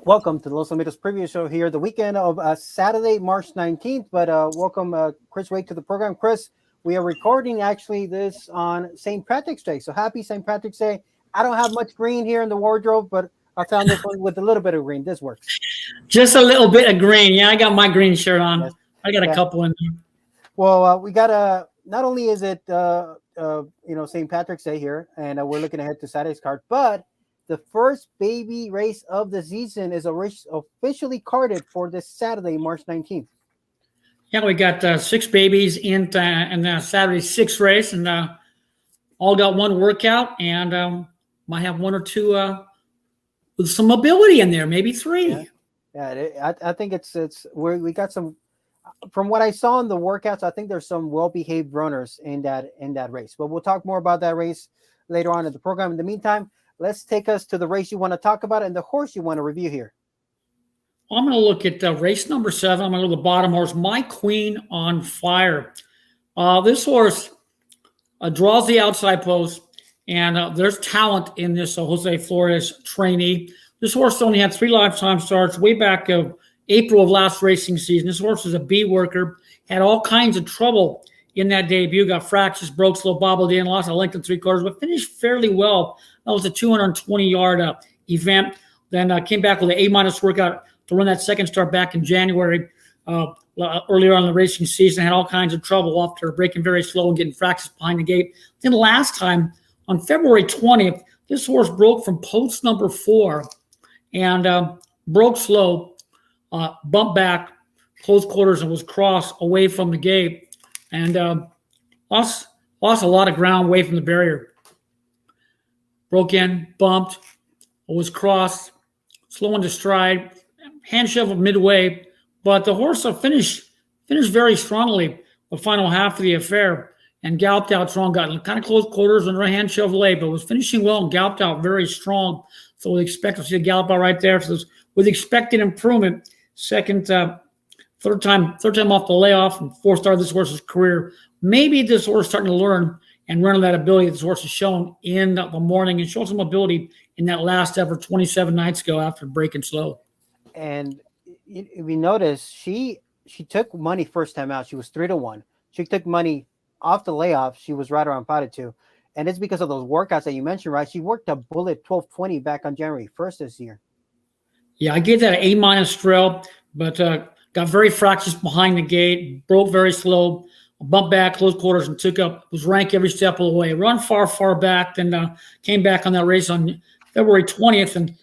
Welcome to the Los Alamitos Preview Show here, the weekend of Saturday, March 19th. But welcome, Chris Wade, to the program. Chris, we are recording actually this on St. Patrick's Day. So happy St. Patrick's Day. I don't have much green here in the wardrobe, but I found this one with a little bit of green. This works. Just a little bit of green. Yeah, I got my green shirt on. Yes. I got a couple in there. Well, we got not only is it, St. Patrick's Day here, and we're looking ahead to Saturday's card, but the first baby race of the season is officially carded for this Saturday, March 19th. Yeah, we got 6 babies in Saturday's 6th race, and all got one workout, and might have 1 or 2 with some mobility in there, maybe 3. Yeah, I think we got some. From what I saw in the workouts, I think there's some well-behaved runners in that race. But we'll talk more about that race later on in the program. In the meantime, let's take us to the race you want to talk about and the horse you want to review here. I'm going to look at race number 7. I'm going to go to the bottom horse, My Queen on Fire. This horse draws the outside post, and there's talent in this Jose Flores trainee. This horse only had 3 lifetime starts way back of April of last racing season. This horse was a B worker, had all kinds of trouble in that debut, got fractures, broke slow, bobbled in, lost a length and 3/4, but finished fairly well. That was a 220-yard event. Then came back with an A- workout to run that second start back in January, earlier on in the racing season. Had all kinds of trouble after breaking very slow and getting fractures behind the gate. Then last time, on February 20th, this horse broke from post number 4 and broke slow, bumped back, close quarters, and was crossed away from the gate. And lost a lot of ground away from the barrier. Broke in, bumped, was crossed, slow into stride, hand shoveled midway. But the horse finished very strongly the final half of the affair and galloped out strong, got kind of close quarters and hand shoveled late, but was finishing well and galloped out very strong. So we expect to see a gallop out right there. So with expected improvement, third time off the layoff and 4th start of this horse's career. Maybe this horse is starting to learn and run this horse has shown in the morning and showed some ability in that last effort 27 nights ago after breaking slow. And if you notice, she took money first time out. She was 3-1. She took money off the layoff. She was right around 5-2. And it's because of those workouts that you mentioned, right? She worked a bullet 12:20 back on January 1st this year. Yeah, I gave that an A- trail, but got very fractious behind the gate, broke very slow, bumped back, close quarters, and was ranked every step of the way. Run far back, then came back on that race on February 20th and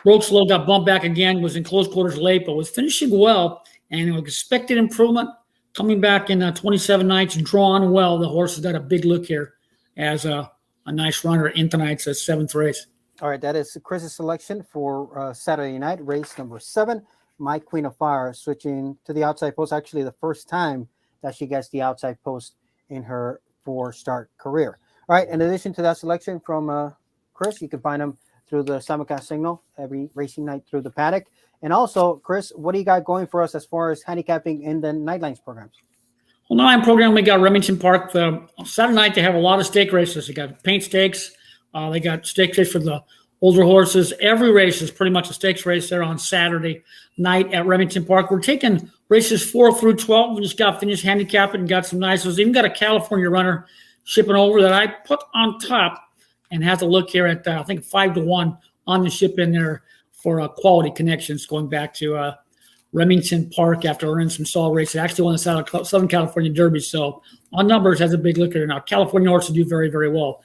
broke slow, got bumped back again, was in close quarters late, but was finishing well and expected improvement. Coming back in 27 nights, drawn well. The horse has got a big look here as a nice runner in tonight's 7th race. All right, that is Chris's selection for Saturday night, race number 7. My Queen of Fire, switching to the outside post. Actually, the first time that she gets the outside post in her 4-start career. All right, in addition to that selection from Chris, you can find him through the simulcast signal every racing night through the paddock. And also, Chris, what do you got going for us as far as handicapping in the Nightlines programs? Well, Nightline program, we got Remington Park. Saturday night, they have a lot of stake races. They got paint stakes. They got stake race for the older horses. Every race is pretty much a stakes race there on Saturday night at Remington Park. We're taking races 4 through 12. We just got finished handicapping and got some nice ones. Even got a California runner shipping over that I put on top and has a look here at, I think, 5-1 on the ship in there for quality connections going back to Remington Park after running some solid races. Actually won the Southern California Derby. So on numbers, has a big look here. Now, California horses do very, very well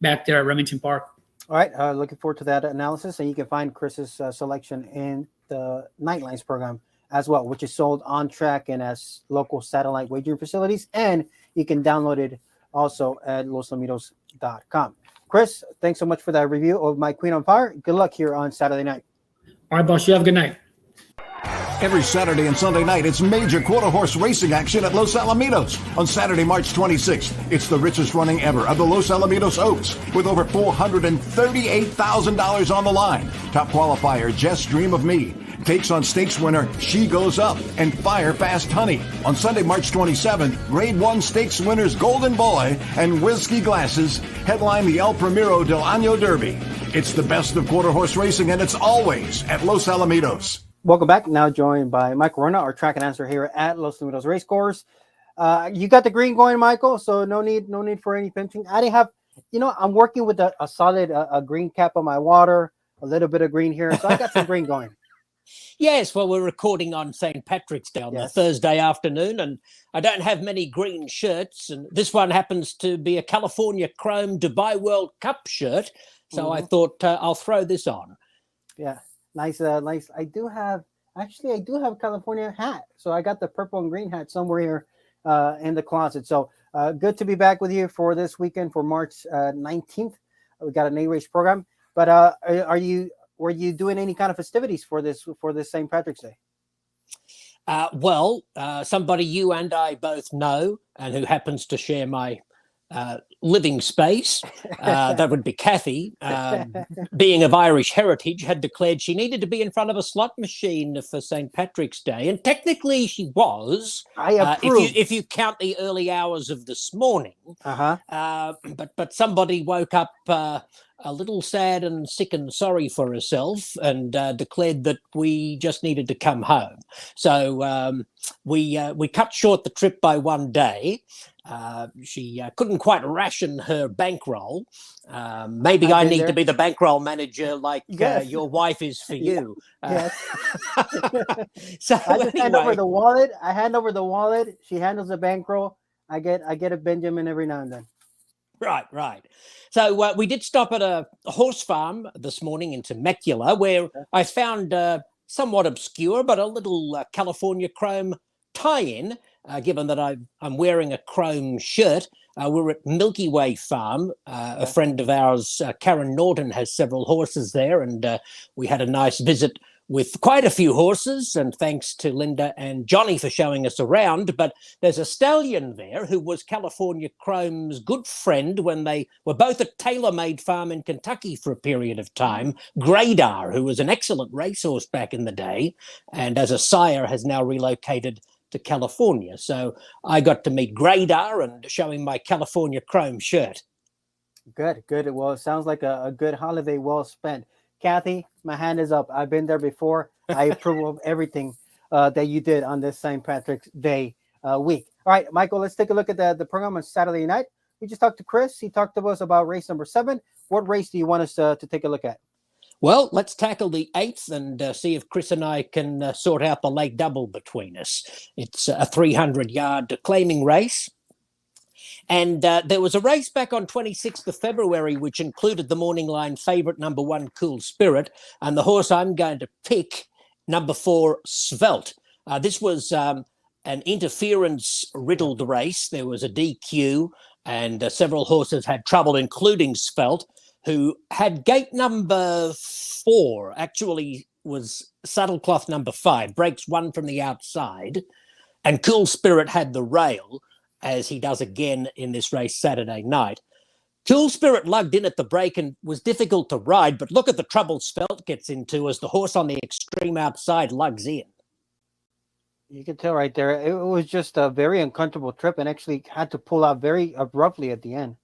back there at Remington Park. All right, looking forward to that analysis, and you can find Chris's selection in the Nightlines program as well, which is sold on track and as local satellite wagering facilities, and you can download it also at losalamitos.com. Chris, thanks so much for that review of My Queen on Fire. Good luck here on Saturday night. All right, boss, you have a good night. Every Saturday and Sunday night, it's major quarter horse racing action at Los Alamitos. On Saturday, March 26th, it's the richest running ever of the Los Alamitos Oaks, with over $438,000 on the line. Top qualifier, Just Dream of Me, takes on stakes winner She Goes Up and Fire Fast Honey. On Sunday, March 27th, Grade 1 stakes winners Golden Boy and Whiskey Glasses headline the El Primero del Año Derby. It's the best of quarter horse racing, and it's always at Los Alamitos. Welcome back. Now joined by Michael Rona, our track announcer here at Los Alamitos Racecourse. You got the green going, Michael, so no need for any pinching. I didn't have, I'm working with a solid a green cap on my water, a little bit of green here, so I got some green going. Yes, well, we're recording on St. Patrick's Day on the Thursday afternoon, and I don't have many green shirts, and this one happens to be a California Chrome Dubai World Cup shirt, so I thought I'll throw this on. Yeah, nice. I do have a California hat, so I got the purple and green hat somewhere here in the closet. So good to be back with you for this weekend for March 19th. We got an A-race program, but were you doing any kind of festivities for this St. Patrick's Day? Somebody you and I both know, and who happens to share my living space, that would be Kathy, being of Irish heritage, had declared she needed to be in front of a slot machine for St. Patrick's Day, and technically she was. I approve. If you count the early hours of this morning. But somebody woke up a little sad and sick and sorry for herself, and declared that we just needed to come home. So we cut short the trip by one day. She couldn't quite ration her bankroll. Maybe I need to be the bankroll manager like your wife is for you. Yes. So I just hand over the wallet. I hand over the wallet. She handles the bankroll. I get a Benjamin every now and then. Right. So we did stop at a horse farm this morning in Temecula, where I found somewhat obscure but a little California Chrome tie-in, given that I'm wearing a chrome shirt. We're at Milky Way Farm. A friend of ours, Karen Norton, has several horses there, and we had a nice visit with quite a few horses, and thanks to Linda and Johnny for showing us around. But there's a stallion there who was California Chrome's good friend when they were both at TaylorMade Farm in Kentucky for a period of time, Gradar, who was an excellent racehorse back in the day, and as a sire has now relocated to California. So I got to meet Gradar and show him my California Chrome shirt. Good. Well, it sounds like a good holiday well spent. Kathy, my hand is up. I've been there before. I approve of everything that you did on this St. Patrick's Day week. All right, Michael, let's take a look at the program on Saturday night. We just talked to Chris. He talked to us about race number 7. What race do you want us to take a look at? Well, let's tackle the 8th and see if Chris and I can sort out the late double between us. It's a 300-yard claiming race. And there was a race back on 26th of February, which included the morning line favourite number 1, Cool Spirit, and the horse I'm going to pick, number 4, Svelte. This was an interference-riddled race. There was a DQ, and several horses had trouble, including Svelte, who had gate number 4, actually was saddlecloth number 5, breaks 1 from the outside, and Cool Spirit had the rail, as he does again in this race Saturday night. Cool Spirit lugged in at the break and was difficult to ride, but look at the trouble Svelte gets into as the horse on the extreme outside lugs in. You can tell right there, it was just a very uncomfortable trip and actually had to pull out very abruptly at the end.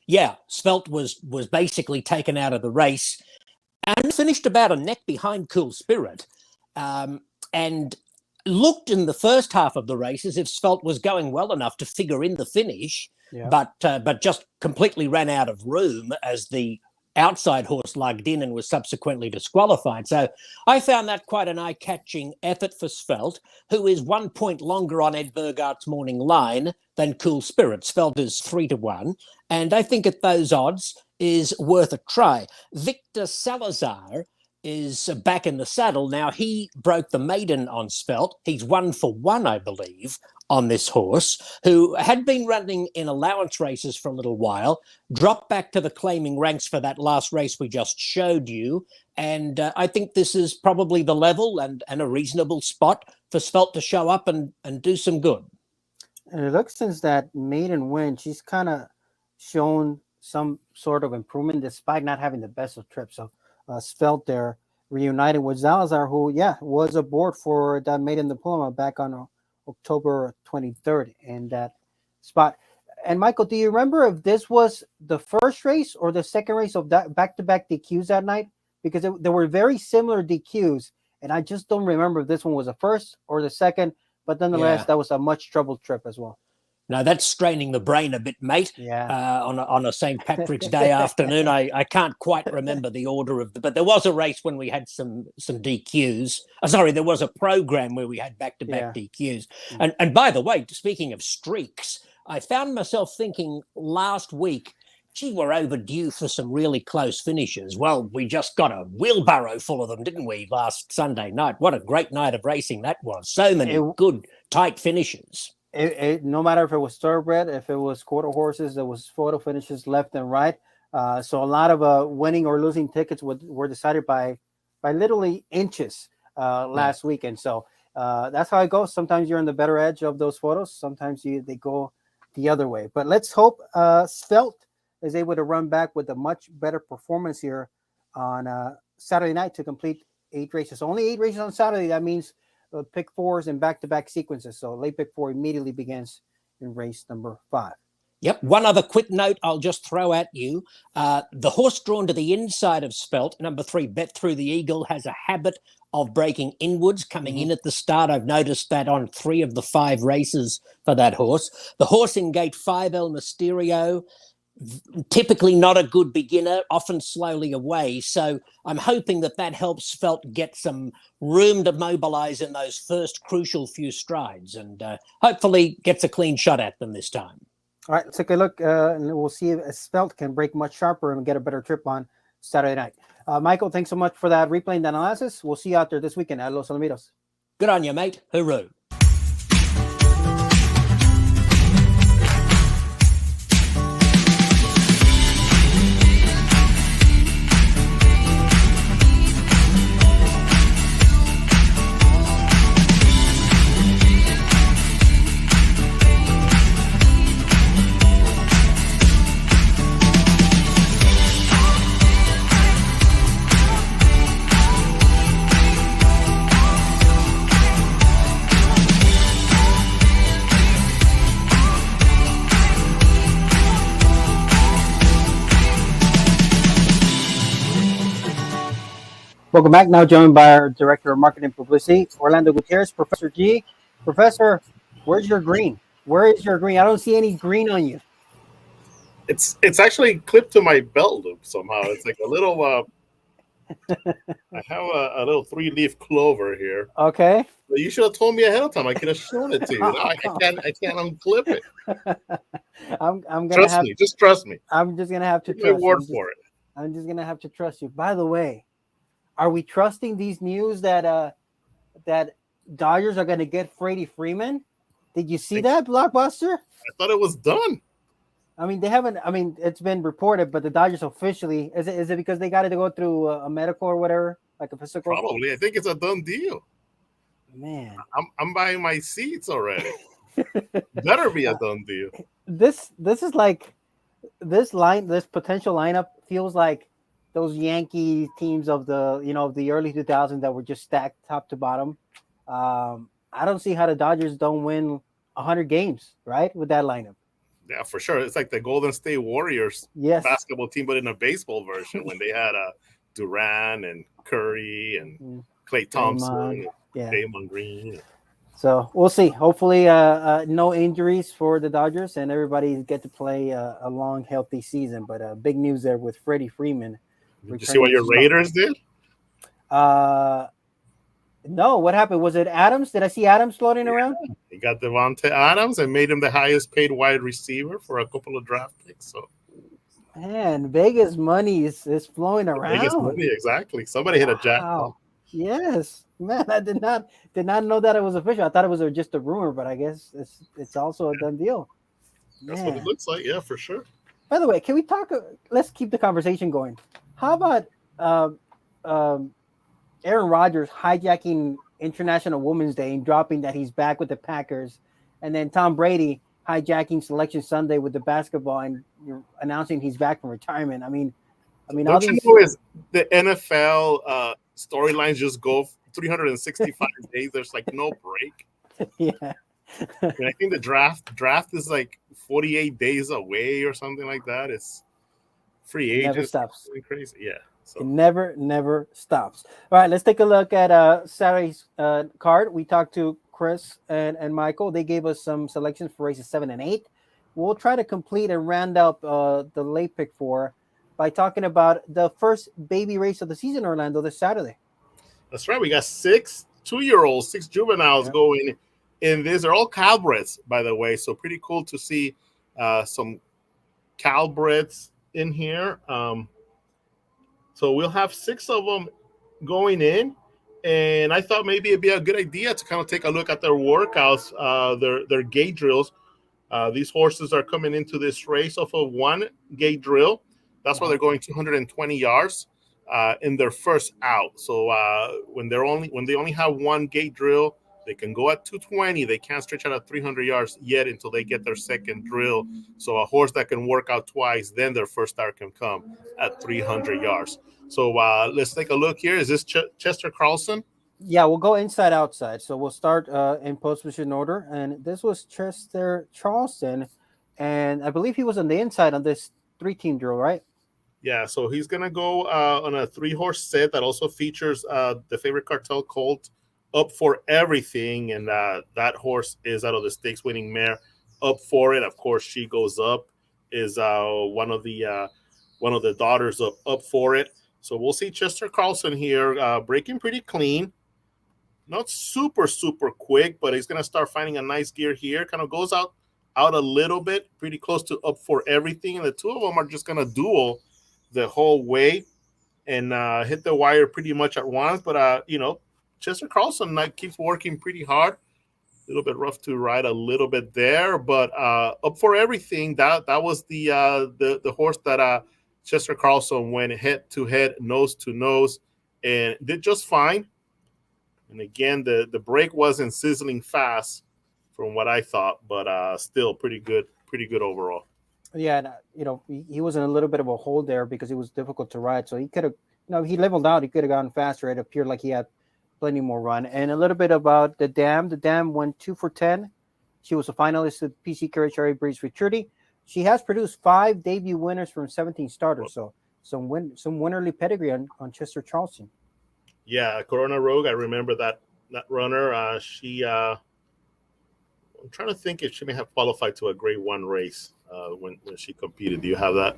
Yeah, Svelte was basically taken out of the race and finished about a neck behind Cool Spirit, and looked in the first half of the race as if Svelte was going well enough to figure in the finish, but just completely ran out of room as the outside horse lugged in and was subsequently disqualified. So I found that quite an eye-catching effort for Svelte, who is 1 point longer on Ed Burgart's morning line than Cool Spirit. Svelte is 3-1, and I think at those odds is worth a try. Victor Salazar is back in the saddle. Now, he broke the maiden on Svelte. He's 1-for-1, I believe, on this horse, who had been running in allowance races for a little while, dropped back to the claiming ranks for that last race we just showed you. And I think this is probably the level and a reasonable spot for Svelte to show up and do some good. And it looks since that maiden win, she's kind of shown some sort of improvement despite not having the best of trips. So Svelte there reunited with Salazar, who was aboard for that maiden diploma back on October 23rd in that spot. And Michael, do you remember if this was the first race or the second race of that back-to-back DQs that night? Because there were very similar DQs, and I just don't remember if this one was the first or the second. But nonetheless, that was a much troubled trip as well. No, that's straining the brain a bit, mate. Yeah. On a St. Patrick's Day afternoon, I can't quite remember the order of but there was a race when we had some DQs. Sorry, there was a program where we had back-to-back DQs. And by the way, speaking of streaks, I found myself thinking last week, gee, we're overdue for some really close finishes. Well, we just got a wheelbarrow full of them, didn't we, last Sunday night? What a great night of racing that was. So many good, tight finishes. No matter if it was thoroughbred, if it was quarter horses, there was photo finishes left and right. So a lot of winning or losing tickets were decided by literally inches last weekend. So that's how it goes. Sometimes you're on the better edge of those photos. Sometimes they go the other way. But let's hope Svelte is able to run back with a much better performance here on Saturday night to complete 8 races. Only 8 races on Saturday. That means pick fours and back-to-back sequences. So late pick 4 immediately begins in race number 5. Yep. One other quick note I'll just throw at you. The horse drawn to the inside of Spelt, number 3, Bet Through the Eagle, has a habit of breaking inwards, coming in at the start. I've noticed that on 3 of the 5 races for that horse. The horse in gate 5, El Mysterio, typically not a good beginner, often slowly away. So I'm hoping that helps Spelt get some room to mobilize in those first crucial few strides and hopefully gets a clean shot at them this time. All right, let's take a look, and we'll see if Spelt can break much sharper and get a better trip on Saturday night. Michael, thanks so much for that replay and analysis. We'll see you out there this weekend at Los Alamitos. Good on you, mate. Hooroo. Welcome back. Now joined by our Director of Marketing and Publicity, Orlando Gutierrez. Professor G. Professor, where's your green? Where is your green? I don't see any green on you. It's actually clipped to my belt loop somehow. It's like a little I have a little 3-leaf clover here. Okay. But you should have told me ahead of time. I could have shown it to you. I can't unclip it. I'm gonna trust me. Just trust me. I'm just gonna have to trust my word for it. I'm just gonna have to trust you. By the way, are we trusting these news that that Dodgers are gonna get Freddie Freeman? Did you see that, Blockbuster? I thought it was done. I mean, they haven't. I mean, it's been reported, but the Dodgers officially is it because they got to go through a medical or whatever, like a physical? Probably. I think it's a done deal. Man, I'm buying my seats already. Better be a done deal. This is like this potential lineup feels like those Yankee teams of the early 2000s that were just stacked top to bottom. I don't see how the Dodgers don't win 100 games, right, with that lineup. Yeah, for sure. It's like the Golden State Warriors basketball team, but in a baseball version when they had Durant and Curry and Klay Thompson and Draymond Green. So we'll see. Hopefully, no injuries for the Dodgers and everybody get to play a long, healthy season. But big news there with Freddie Freeman. Did you see what your Raiders did? No, what happened? Was it Adams? Did I see Adams floating around? He got Devontae Adams and made him the highest paid wide receiver for a couple of draft picks. So, man, Vegas money is flowing around. Vegas money, exactly. Somebody hit a jackpot. Yes, man, I did not know that it was official. I thought it was just a rumor, but I guess it's also a done deal. That's what it looks like. Yeah, for sure. By the way, can we talk? Let's keep the conversation going. How about Aaron Rodgers hijacking International Women's Day and dropping that he's back with the Packers, and then Tom Brady hijacking Selection Sunday with the basketball and announcing he's back from retirement. I mean, don't you know is the NFL storylines just go 365 days? There's like no break. Yeah, And I think the draft is like 48 days away or something like that. It's free agents. Never stops. Crazy. Yeah. So. It never stops. All right, let's take a look at Saturday's card. We talked to Chris and Michael. They gave us some selections for races 7 and 8. We'll try to complete and round up the late pick 4 by talking about the first baby race of the season, Orlando, this Saturday. That's right. We got 6 2-year-olds, 6 juveniles going in this. They're all Calbreds, by the way. So pretty cool to see some Calbreds in here. So we'll have 6 of them going in. And I thought maybe it'd be a good idea to kind of take a look at their workouts, their gate drills. These horses are coming into this race off of 1 gate drill. That's why they're going 220 yards in their first out. So when they only have 1 gate drill, they can go at 220. They can't stretch out at 300 yards yet until they get their second drill. So a horse that can work out twice, then their first start can come at 300 yards. So let's take a look here. Is this Chester Carlson? Yeah, we'll go inside outside. So we'll start in post position order. And this was Chester Charleston. And I believe he was on the inside on this 3-team drill, right? Yeah, so he's going to go on a 3-horse set that also features the favorite cartel colt, Up for Everything. And that horse is out of the stakes winning mare, Up for It. Of course, She Goes Up is one of the daughters of Up for It. So we'll see Chester Carlson here breaking pretty clean. Not super quick, but he's going to start finding a nice gear here. Kind of goes out a little bit, pretty close to Up for Everything. And the 2 of them are just going to duel the whole way and hit the wire pretty much at once. But, Chester Carlson keeps working pretty hard. A little bit rough to ride a little bit there. But Up for Everything, that was the horse that Chester Carlson went head-to-head, nose-to-nose, and did just fine. And again, the break wasn't sizzling fast from what I thought, but still pretty good overall. Yeah, and, he was in a little bit of a hole there because it was difficult to ride. So he could have, he leveled out. He could have gone faster. It appeared like he had plenty more run. And a little bit about the Dam. The Dam went 2 for 10. She was a finalist at PC Carriage Breeze Futurity. She has produced 5 debut winners from 17 starters. So some winnerly pedigree on Chester Charleston. Yeah, Corona Rogue. I remember that runner. She, I'm trying to think if she may have qualified to a Grade 1 race when she competed. Do you have that?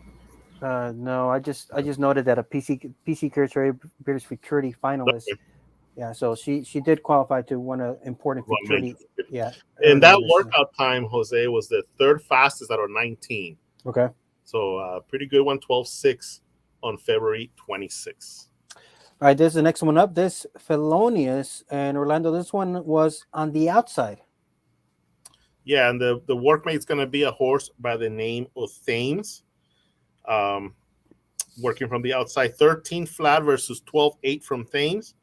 No, I just noted that a PC Carriage Breeze Futurity finalist. Okay. Yeah, so she did qualify to win an important Futurity. Yeah, and that workout time, Jose, was the 3rd fastest out of 19. Okay. So pretty good one, 12.6 on February 26th. All right, there's the next one up. This Felonious and Orlando. This one was on the outside. Yeah, and the workmate's going to be a horse by the name of Thames. Working from the outside, 13 flat versus 12.8 from Thames.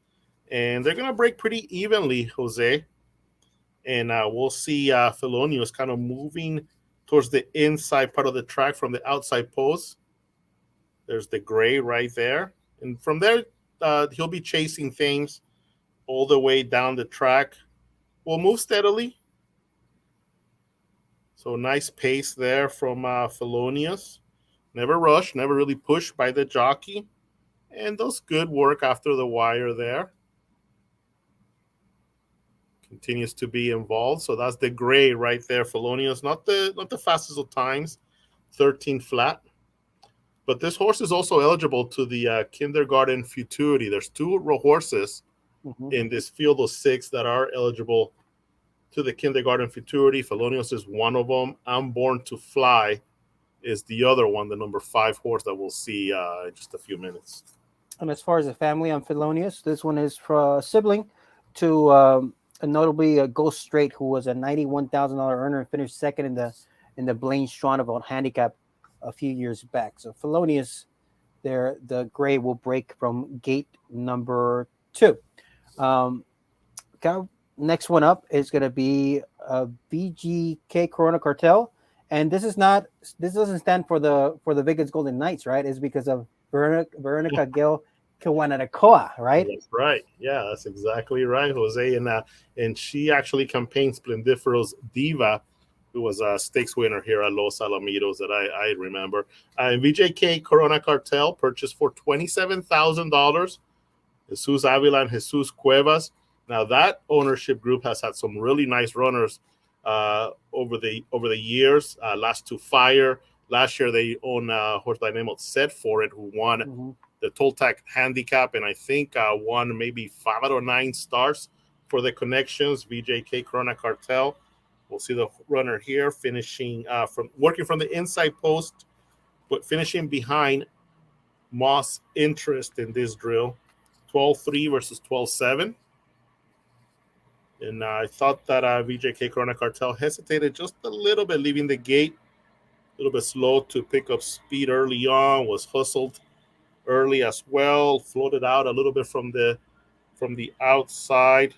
And they're going to break pretty evenly, Jose. And we'll see Felonious kind of moving towards the inside part of the track from the outside post. There's the gray right there. And from there, he'll be chasing Thames all the way down the track. We'll move steadily. So nice pace there from Felonious. Never rush, never really pushed by the jockey. And does good work after the wire there. Continues to be involved. So that's the gray right there. Felonious, not the fastest of times, 13 flat. But this horse is also eligible to the Kindergarten Futurity. There's 2 horses in this field of 6 that are eligible to the Kindergarten Futurity. Felonious is one of them. I'm Born to Fly is the other one, the number 5 horse that we'll see in just a few minutes. And as far as the family on Felonious, this one is for a sibling to notably Ghost Straight, who was a $91,000 earner and finished second in the Blaine Stronneville Handicap a few years back. So Felonious, the gray will break from gate number 2. Next one up is going to be VGK Corona Cartel, and this doesn't stand for the Vegas Golden Knights, right? It's because of Veronica Gale Kiwananakoa, right? That's right. Yeah, that's exactly right, Jose. And she actually campaigned Splendiferous Diva, who was a stakes winner here at Los Alamitos that I remember. VJK Corona Cartel purchased for $27,000. Jesus Avila and Jesus Cuevas. Now that ownership group has had some really nice runners over the years. Last to Fire. Last year they own a horse by the name of Set For It, who won the Toltec Handicap, and I think won maybe 5 out of 9 stars for the connections. VJK Corona Cartel. We'll see the runner here finishing working from the inside post, but finishing behind Moss Interest in this drill. 12-3 versus 12-7. And I thought that VJK Corona Cartel hesitated just a little bit leaving the gate. A little bit slow to pick up speed early on. Was hustled early as well. Floated out a little bit from the outside.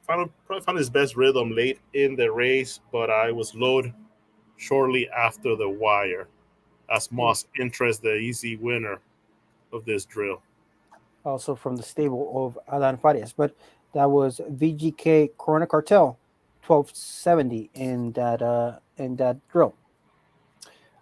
Probably found his best rhythm late in the race, but I was low shortly after the wire. As Moss Interest, the easy winner of this drill. Also from the stable of Alan Farias, but that was VGK Corona Cartel, 1270 in that drill.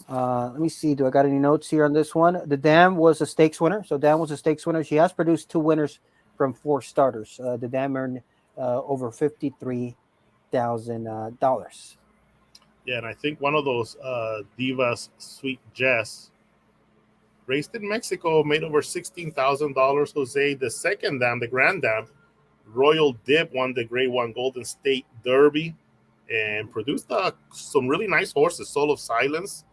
Let me see. Do I got any notes here on this one? The Dam was a stakes winner. So Dam was a stakes winner. She has produced 2 winners from 4 starters. The Dam earned over $53,000. Yeah, and I think one of those Divas, Sweet Jess, raced in Mexico, made over $16,000. Jose, the second Dam, the Grand Dam, Royal Dip, won the Grade 1 Golden State Derby and produced some really nice horses. Soul of Silence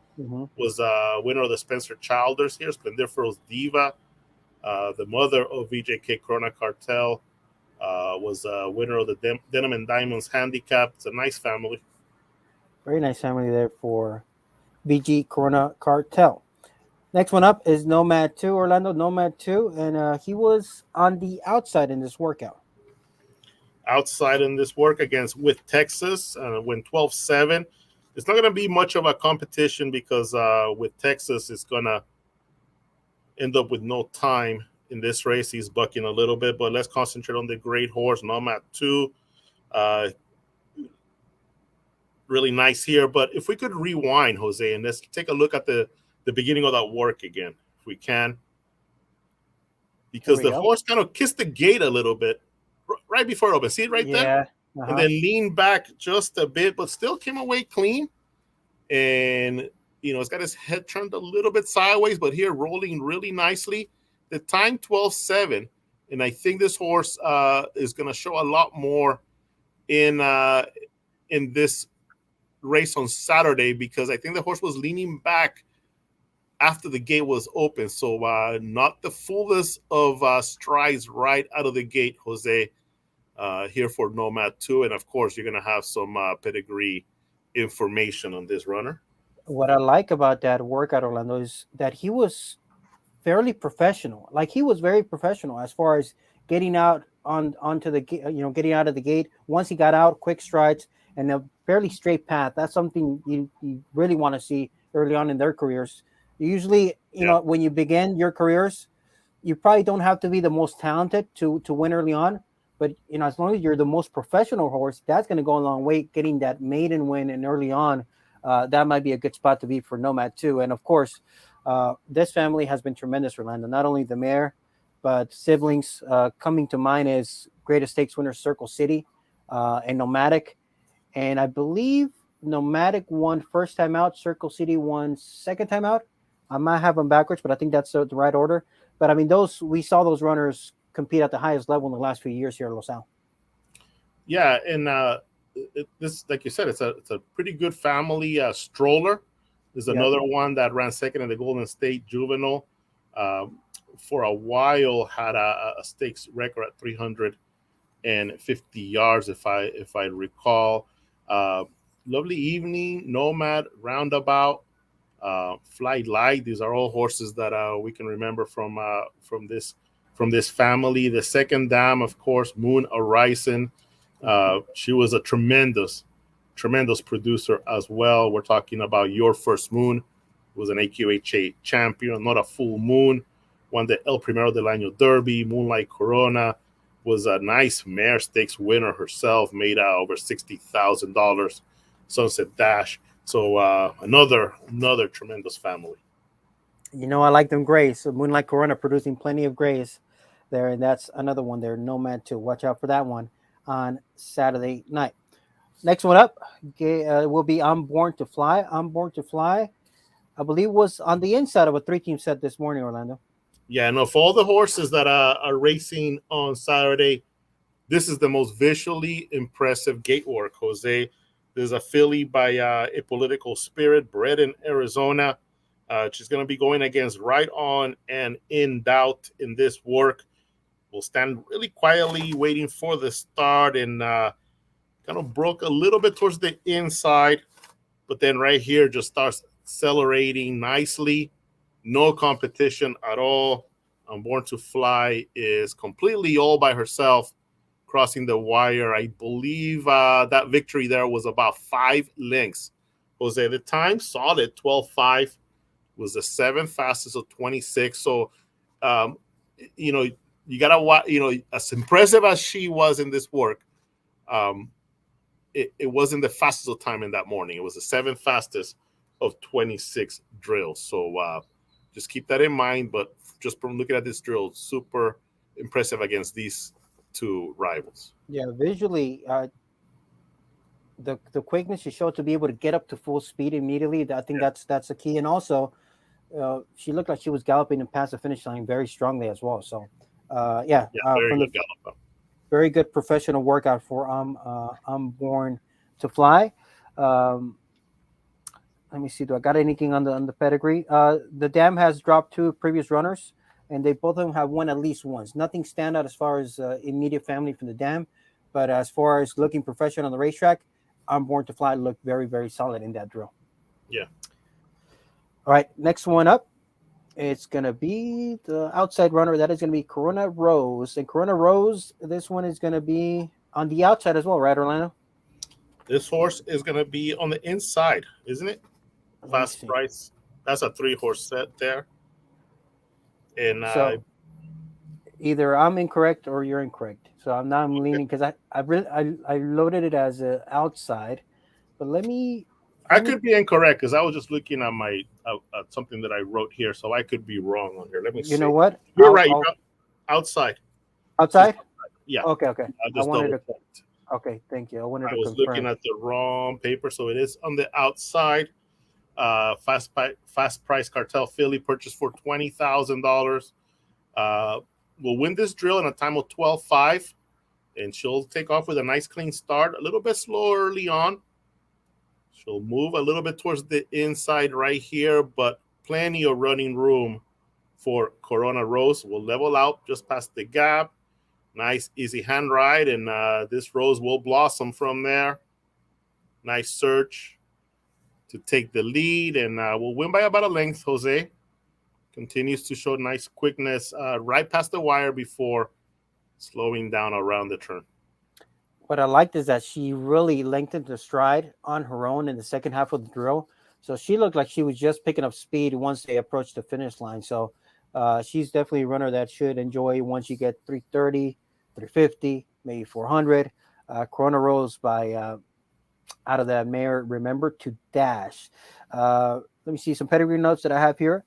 was a winner of the Spencer Childers here. Splendiferous Diva, the mother of VJK Corona Cartel, was a winner of the Denim and Diamonds Handicap. It's a nice family. Very nice family there for VG Corona Cartel. Next one up is Nomad Too, Orlando Nomad Too, and he was on the outside in this workout. Outside in this work against with Texas, win 12-7. It's not going to be much of a competition because with Texas, it's going to end up with no time in this race. He's bucking a little bit, but let's concentrate on the great horse, Nomad Too. Really nice here. But if we could rewind, Jose, and let's take a look at the beginning of that work again, if we can. Because the horse kind of kissed the gate a little bit right before it opened. See it right there? And then leaned back just a bit, but still came away clean. And, it's got his head turned a little bit sideways, but here rolling really nicely. The time 12-7. And I think this horse is going to show a lot more in this race on Saturday, because I think the horse was leaning back after the gate was open. So not the fullest of strides right out of the gate, Jose, here for Nomad Too. And of course, you're going to have some pedigree information on this runner. What I like about that workout, Orlando, is that he was fairly professional. Like, he was very professional as far as getting out onto the, getting out of the gate. Once he got out, quick strides and a fairly straight path. That's something you really want to see early on in their careers. Usually, when you begin your careers, you probably don't have to be the most talented to win early on. But, as long as you're the most professional horse, that's going to go a long way. Getting that maiden win and early on, that might be a good spot to be for Nomad Too. And, of course, this family has been tremendous, Orlando. Not only the mare, but siblings. Coming to mind is Greatest Stakes winner Circle City and Nomadic. And I believe Nomadic won first time out. Circle City won second time out. I might have them backwards, but I think that's the right order. But, I mean, we saw those runners compete at the highest level in the last few years here at Los Al. Yeah, and this, like you said, it's a pretty good family. Stroller is another one that ran second in the Golden State Juvenile. For a while, had a stakes record at 350 yards, if I recall. Lovely Evening, Nomad, Roundabout, Fly Light. These are all horses that we can remember from this family. The second dam, of course, Moon Horizon. She was a tremendous producer as well. We're talking about Your First Moon, who was an AQHA champion, not a full moon. won the El Primero del Año Derby. Moonlight Corona was a nice mare stakes winner herself, made over $60,000. Sunset Dash. So another tremendous family. I like them grays. So Moonlight Corona producing plenty of grays there, and that's another one there. Nomad Too. Watch out for that one on Saturday night. Next one up will be I'm Born to Fly. I'm Born to Fly, I believe, was on the inside of a 3-team set this morning, Orlando. Yeah, no, for all the horses that are racing on Saturday, this is the most visually impressive gate work, Jose. There's a filly by A Political Spirit, bred in Arizona. She's going to be going against Right On and In Doubt in this work. We'll stand really quietly waiting for the start, and kind of broke a little bit towards the inside, but then right here just starts accelerating nicely. No competition at all. I'm Born to Fly is completely all by herself, crossing the wire. I believe that victory there was about 5 lengths. Jose, the time solid 12.5, was the 7th fastest of 26. So, you gotta watch. As impressive as she was in this work, it wasn't the fastest of time in that morning. It was the 7th fastest of 26 drills. So just keep that in mind. But just from looking at this drill, super impressive against these 2 rivals. Yeah, visually, the quickness she showed to be able to get up to full speed immediately. I think that's the key. And also, she looked like she was galloping and past the finish line very strongly as well. So, Very good gallop. Very good professional workout for I'm Born to Fly. Let me see. Do I got anything on the pedigree? The dam has dropped 2 previous runners, and they both of them have won at least once. Nothing stand out as far as immediate family from the dam, but as far as looking professional on the racetrack, I'm Born to Fly looked very, very solid in that drill. Yeah. All right, next one up. It's going to be the outside runner. That is going to be Corona Rose. And Corona Rose, this one is going to be on the outside as well, right, Orlando? This horse is going to be on the inside, isn't it? Fast Price. That's a 3-horse set there. And so either I'm incorrect or you're incorrect. So I'm leaning because I loaded it as an outside. But I could be incorrect because I was just looking at my at something that I wrote here, so I could be wrong on here. Let me see. You know what? You're right. Outside. Outside? Yeah. Okay. I wanted to. Okay, thank you. I was looking at the wrong paper, so it is on the outside. Fast Price Cartel filly purchased for $20,000. Will win this drill in a time of 12.5, and she'll take off with a nice clean start. A little bit slow early on. She'll move a little bit towards the inside right here, but plenty of running room for Corona Rose. Will level out just past the gap. Nice, easy hand ride, and this Rose will blossom from there. Nice search to take the lead, and will win by about a length, Jose. Continues to show nice quickness right past the wire before slowing down around the turn. What I liked is that she really lengthened the stride on her own in the second half of the drill. So she looked like she was just picking up speed once they approached the finish line. So she's definitely a runner that should enjoy once you get 330, 350, maybe 400. Corona Rose by out of that mare, Remember to Dash. Let me see some pedigree notes that I have here.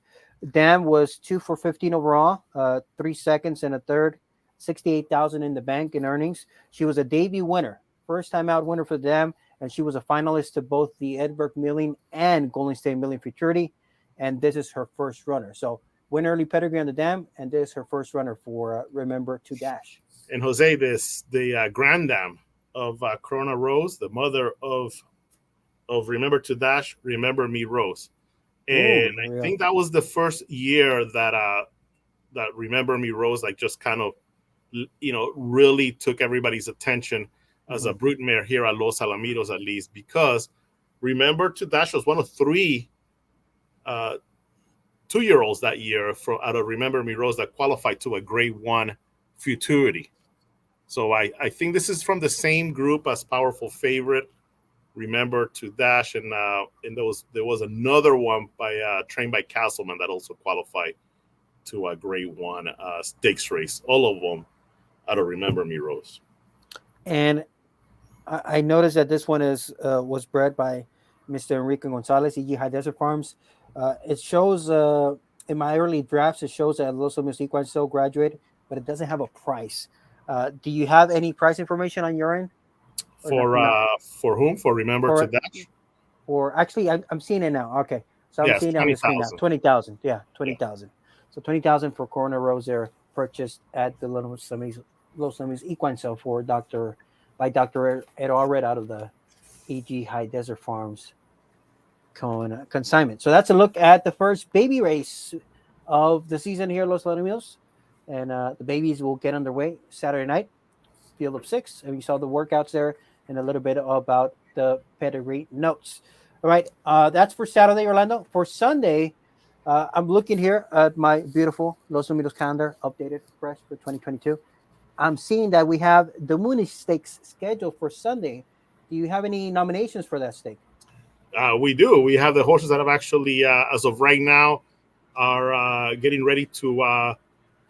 Dam was 2 for 15 overall, 3 seconds and a third. 68,000 in the bank in earnings. She was a debut winner, first time out winner for the Dam, and she was a finalist to both the Edberg Milling and Golden State Milling Futurity, and this is her first runner. So win early pedigree on the Dam, and this is her first runner for Remember to Dash. And Jose, the Grand Dam of Corona Rose, the mother of Remember to Dash, Remember Me Rose, and I think that was the first year that Remember Me Rose just kind of really took everybody's attention as a brood mare here at Los Alamitos, at least, because Remember to Dash was one of 3 2-year-olds that year out of Remember Me Rose that qualified to a Grade 1 Futurity. So I think this is from the same group as Powerful Favorite, Remember to Dash, and there was another one by trained by Castleman that also qualified to a Grade 1 stakes race. All of them out of Remember Me Rose. And I noticed that this one was bred by Mr. Enrique Gonzalez, EG High Desert Farms. It shows in my early drafts, it shows that Los Alamitos Equine still graduated, but it doesn't have a price. Do you have any price information on your end? For whom? For Remember to Dash? Or actually, I'm seeing it now. Okay, so I'm seeing it on the screen now. 20,000. Yeah, 20,000. So 20,000 for Corona Rose there, purchased at the Los Alamitos Equine Sale by Dr. Ed Allred out of the EG High Desert Farms consignment. So that's a look at the first baby race of the season here at Los Alamitos. And the babies will get underway Saturday night, field of 6. And we saw the workouts there and a little bit about the pedigree notes. All right, that's for Saturday, Orlando. For Sunday, I'm looking here at my beautiful Los Alamitos calendar, updated, fresh for 2022. I'm seeing that we have the Muniz Stakes scheduled for Sunday. Do you have any nominations for that stake? We do. We have the horses that have actually, as of right now, are getting ready to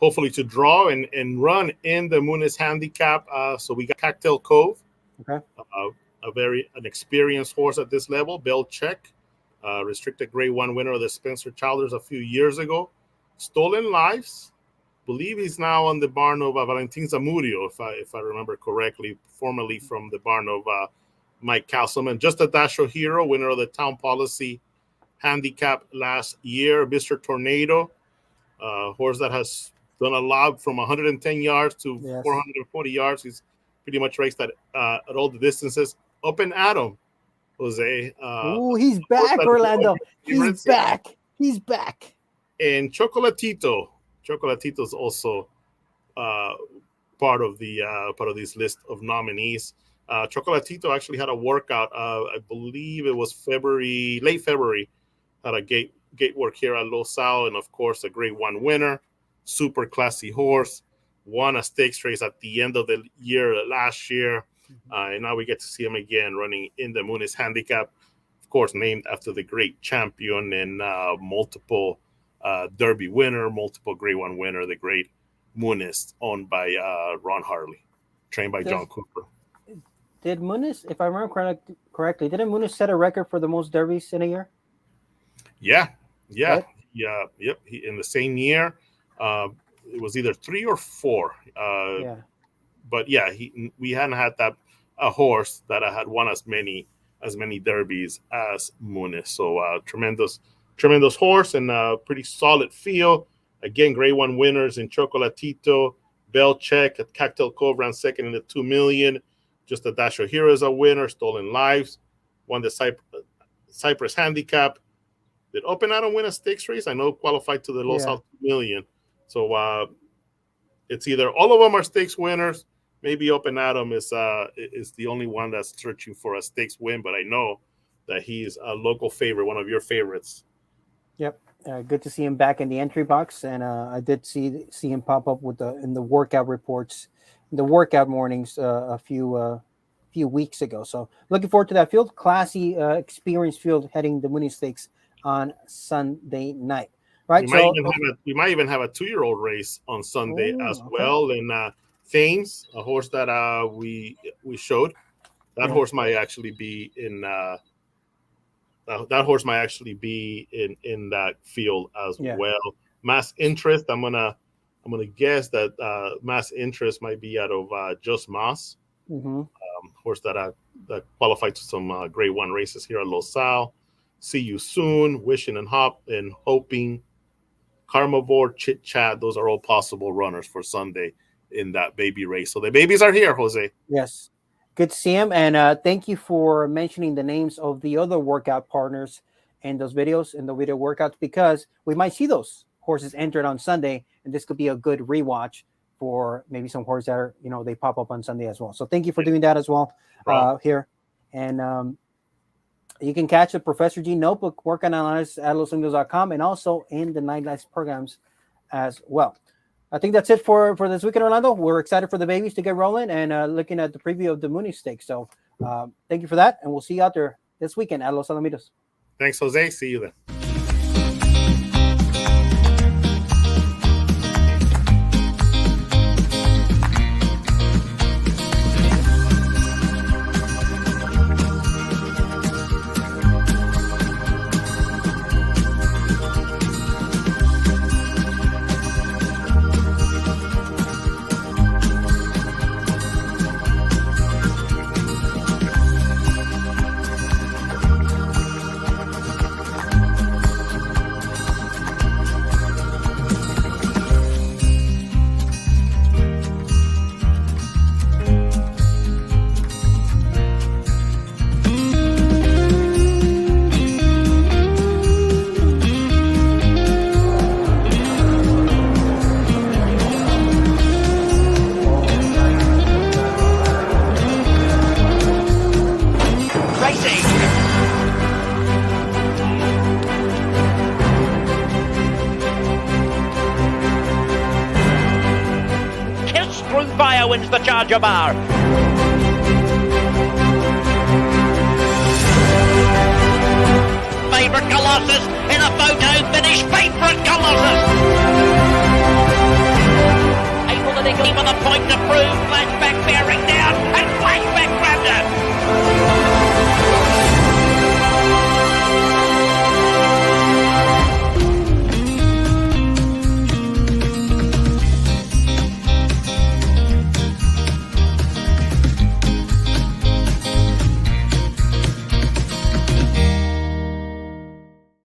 hopefully to draw and run in the Moonist Handicap. So we got Cocktail Cove, okay, an experienced horse at this level. Bell Check, restricted Grade 1 winner of the Spencer Childers a few years ago. Stolen Lives, believe he's now on the barn of Valentin Zamudio, if I remember correctly, formerly from the barn of Mike Castleman. Just a Dasho Hero, winner of the Town Policy Handicap last year. Mr. Tornado, horse that has done a lot from 110 yards to 440 yards. He's pretty much raced at all the distances. Up and Adam, Jose. He's back, Orlando. He's back. He's back. And Chocolatito. Chocolatito's also part of this list of nominees. Chocolatito actually had a workout. I believe it was late February. Had a gate work here at Los Al, and of course a Grade 1 winner. Super classy horse. Won a stakes race at the end of the year last year, and now we get to see him again running in the Moonist Handicap. Of course, named after the great champion and multiple Derby winner, multiple Grade 1 winner, the great Moonist, owned by Ron Harley, trained by John Cooper. Did Moonist, if I remember correctly, didn't Moonist set a record for the most derbies in a year? Yeah. Right? Yep. In the same year, it was either 3 or 4. But yeah, we hadn't had a horse that had won as many derbies as Moonist. So tremendous horse and a pretty solid field. Again, Grade 1 winners in Chocolatito, Bell Check at Cocktail Cove ran second in the 2 million. Just a Dash of Heroes a winner. Stolen Lives won the Cypress Handicap. Did Open Adam win a stakes race? I know qualified to the Los Al 2 million. So it's either all of them are stakes winners. Maybe Open Adam is the only one that's searching for a stakes win, but I know that he's a local favorite, one of your favorites. Yep, good to see him back in the entry box, and I did see him pop up in the workout reports, the workout mornings a few weeks ago. So looking forward to that field, classy, experienced field heading the Muniz Stakes on Sunday night. Right, we might even have a 2-year-old race on Sunday as well. And Thames, a horse that we showed, that horse might actually be in that field as well. Mass Interest, I'm gonna guess that Mass Interest might be out of Just Moss, horse that qualified to some Grade 1 races here at Los Al. See You Soon, Wishing and Hoping, Carnivore, Chit Chat. Those are all possible runners for Sunday in that baby race. So the babies are here, Jose. Yes. Good to see him. And thank you for mentioning the names of the other workout partners in those videos, in the video workouts, because we might see those horses entered on Sunday, and this could be a good rewatch for maybe some horses that are, they pop up on Sunday as well. So thank you for doing that as well here. And you can catch the Professor G Notebook workout analysis at losalamitos.com and also in the Nightlights programs as well. I think that's it for this weekend, Orlando. We're excited for the babies to get rolling and looking at the preview of the Muniz Stakes. So thank you for that, and we'll see you out there this weekend at Los Alamitos. Thanks, Jose. See you then. Fire wins the Charger Bar. Favourite Colossus